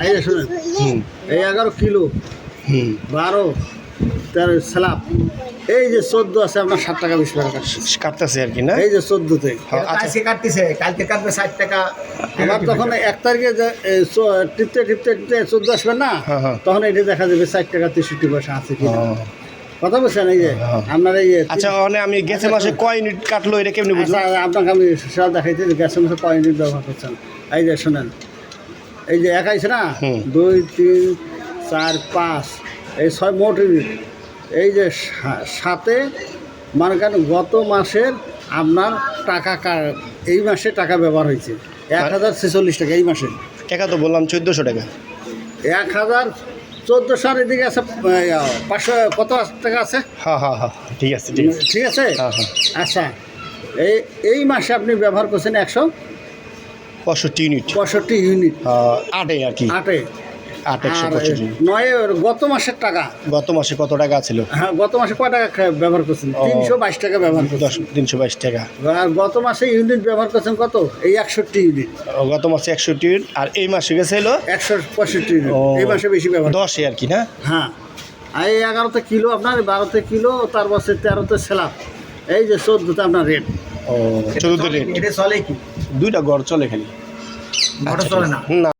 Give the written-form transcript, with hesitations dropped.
এই যে শুনেন, এই 11 কিলো 12 13 স্ল্যাব, এই যে 14 আছে আপনার 7 টাকা 20 টাকা কাটতেছে আর কি না। এই যে 14তে আজকে কাটতেছে, কালকে কাটবে 60 টাকা। আবার তখন 1 তারিখে যে টিপতে টিপতে টিপতে 14 আসবেন না, তখন এটা দেখা যাবে 4 টাকা 63 পয়সা আছে কিনা। কথা বলছেন এই যে আপনার এই যে আচ্ছা, মানে আমি গেছে মাসে কয় ইউনিট কাটলো এটা কেমনি বুঝলাম? আপনাকে আমি সেটা দেখাইতে যে গ্যাসের মধ্যে কয় ইউনিট ব্যবহার করছেন। এই যে শোনেন, এই যে এক আছে না, 2 3 4 5 এই 6 মোট ইউনিট। এই যে সাথে মানে কেন গত মাসের আপনার টাকা এই মাসে টাকা ব্যবহার হয়েছে 1046 টাকা। এই মাসে টাকা তো বললাম 1400 টাকা। 1400 আর এদিকে আছে 500 কত টাকা আছে। হ্যাঁ হ্যাঁ হ্যাঁ, ঠিক আছে ঠিক আছে ঠিক আছে। হ্যাঁ হ্যাঁ, আচ্ছা, এই মাসে আপনি ব্যবহার করছেন 65 ইউনিট, 165 ইউনিট, 8 আর কি, 8 আর 165। 9 গত মাসের টাকা। গত মাসে কত টাকা ছিল? হ্যাঁ, গত মাসে কয় টাকা ব্যবহার করছেন? 322 টাকা ব্যবহার করছেন। 322 টাকা। আর গত মাসে ইউনিট ব্যবহার করছেন কত? এই 61 ইউনিট। গত মাসে 61 ইউনিট, আর এই মাসে গেছে হলো 165 ইউনিট। এই মাসে বেশি ব্যবহার 10 আর কি না। হ্যাঁ, আর এই 11তে কিলো আপনার, 12তে কিলো, তার পাশে 13তে স্ল্যাব, এই যে 14তে আপনার রেট। 14 রেট। এটা চলে কি? দুইটা গড় চলে খালি, মোটর চলে না। না।